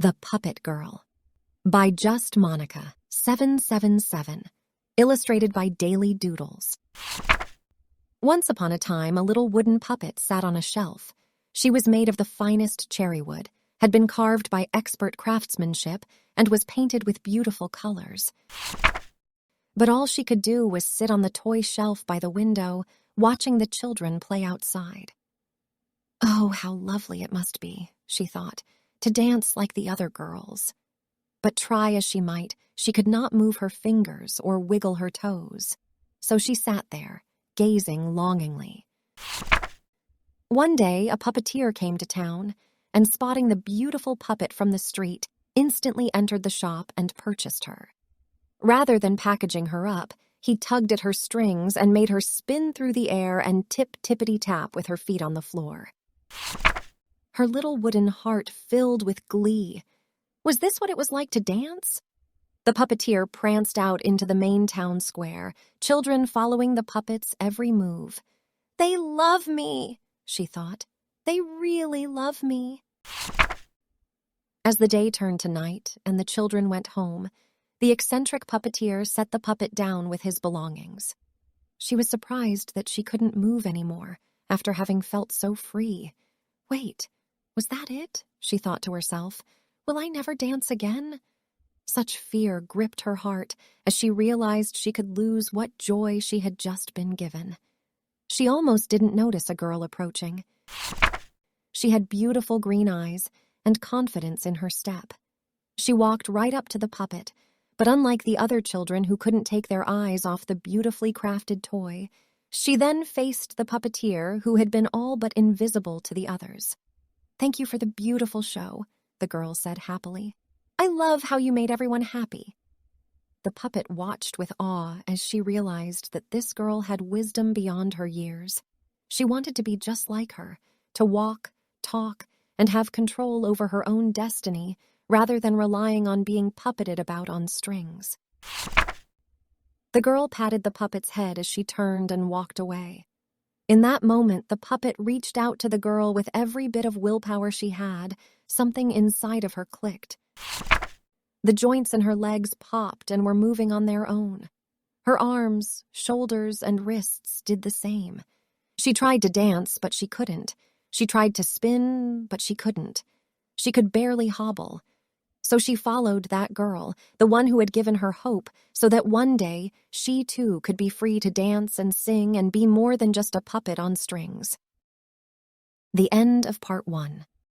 The Puppet Girl by Just Monika, 777, illustrated by Daily Doodles. Once upon a time, a little wooden puppet sat on a shelf. She was made of the finest cherry wood, had been carved by expert craftsmanship, and was painted with beautiful colors. But all she could do was sit on the toy shelf by the window, watching the children play outside. Oh, how lovely it must be, she thought, to dance like the other girls. But try as she might, she could not move her fingers or wiggle her toes. So she sat there, gazing longingly. One day, a puppeteer came to town, and spotting the beautiful puppet from the street, instantly entered the shop and purchased her. Rather than packaging her up, he tugged at her strings and made her spin through the air and tip-tippity-tap with her feet on the floor. Her little wooden heart filled with glee. Was this what it was like to dance? The puppeteer pranced out into the main town square, children following the puppet's every move. "They love me," she thought. "They really love me." As the day turned to night and the children went home, the eccentric puppeteer set the puppet down with his belongings. She was surprised that she couldn't move anymore after having felt so free. Wait, was that it? She thought to herself. Will I never dance again? Such fear gripped her heart as she realized she could lose what joy she had just been given. She almost didn't notice a girl approaching. She had beautiful green eyes and confidence in her step. She walked right up to the puppet, but unlike the other children who couldn't take their eyes off the beautifully crafted toy, she then faced the puppeteer who had been all but invisible to the others. "Thank you for the beautiful show," the girl said happily. "I love how you made everyone happy." The puppet watched with awe as she realized that this girl had wisdom beyond her years. She wanted to be just like her, to walk, talk, and have control over her own destiny rather than relying on being puppeted about on strings. The girl patted the puppet's head as she turned and walked away. In that moment, the puppet reached out to the girl with every bit of willpower she had. Something inside of her clicked. The joints in her legs popped and were moving on their own. Her arms, shoulders, and wrists did the same. She tried to dance, but she couldn't. She tried to spin, but she couldn't. She could barely hobble. So she followed that girl, the one who had given her hope, so that one day she too could be free to dance and sing and be more than just a puppet on strings. The end of part 1.